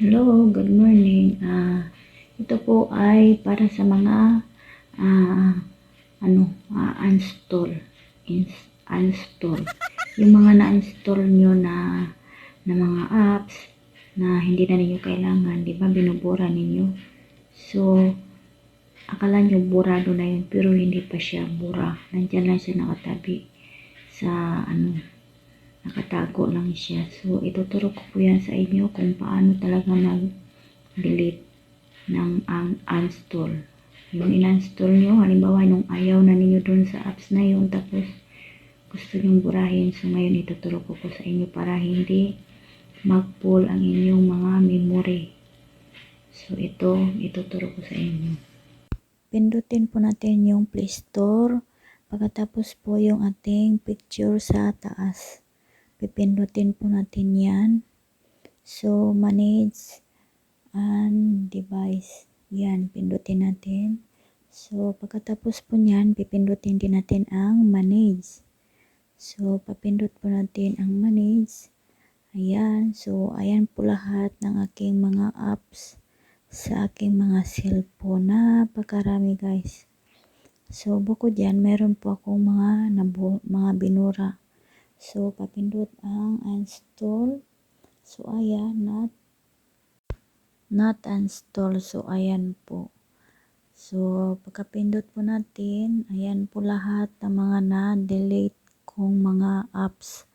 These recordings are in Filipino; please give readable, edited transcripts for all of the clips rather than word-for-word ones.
Hello, good morning. Ito po ay para sa mga ah, uninstall, uninstall. Yung mga na-install nyo na mga apps na hindi na ninyo kailangan, di ba, binubura ninyo. So, akala nyo burado na yun, pero hindi pa siya bura. Nandyan lang siya nakatabi sa nakatago lang siya. So, ituturo ko po yan sa inyo kung paano talaga mag-delete ng uninstall. Yung in-install nyo, halimbawa nung ayaw na ninyo dun sa apps na yun, tapos gusto nyong burahin. So, ngayon ituturo ko po sa inyo para hindi mag-pull ang inyong mga memory. So, ituturo ko sa inyo. Pindutin po natin yung Play Store. Pagkatapos po yung ating picture sa taas. Pipindutin po natin yan. So, manage and device. Yan, pindutin natin. So, pagkatapos po nyan, pipindutin din natin ang manage. So, papindot po natin ang manage. Ayan. So, ayan po lahat ng aking mga apps sa aking mga cellphone. Napakarami guys. So, bukod yan, meron po akong mga binura. So, papindot ang uninstall. So, ayan, not install. So, ayan po. So, pagkapindot po natin, ayan po lahat ng mga na-delete kong mga apps.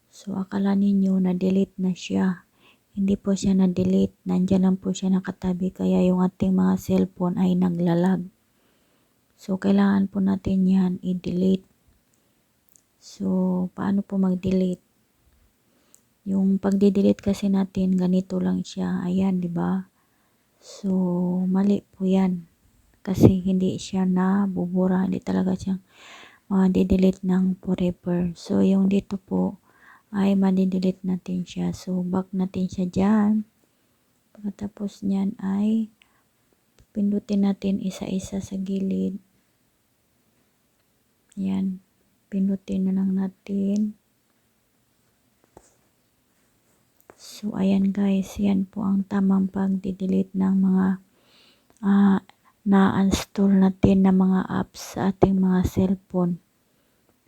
So, akala ninyo na-delete na siya. Hindi po siya na-delete. Nandiyan lang po siya nakatabi. Kaya yung ating mga cellphone ay naglalag. So, kailangan po natin yan i-delete. So, paano po mag-delete? Yung pagde-delete kasi natin, ganito lang siya. Ayan, di ba? So, mali po yan. Kasi hindi siya nabubura. Hindi talaga siyang ma-delete ng forever. So, yung dito po, ay ma-delete natin siya. So, back natin siya dyan. Pagkatapos nyan ay pindutin natin isa-isa sa gilid. Yan. Pindutin na lang natin. So, ayan guys, yan po ang tamang pag-delete ng mga na-install natin na mga apps sa ating mga cellphone.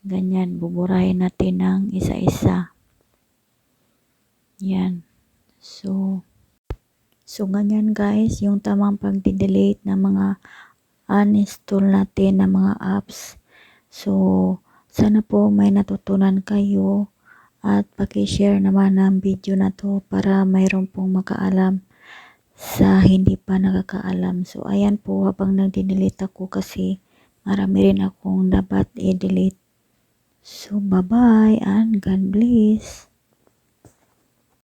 Ganyan, buburahin natin ng isa-isa. Yan. So, ganyan guys, yung tamang pag-delete ng mga uninstall natin na mga apps. So, sana po may natutunan kayo. At paki-share naman ang video na to para mayroon pong makaalam sa hindi pa nakakaalam. So, ayan po habang nag-delete ako kasi marami rin akong dapat i-delete. So, bye-bye and God bless.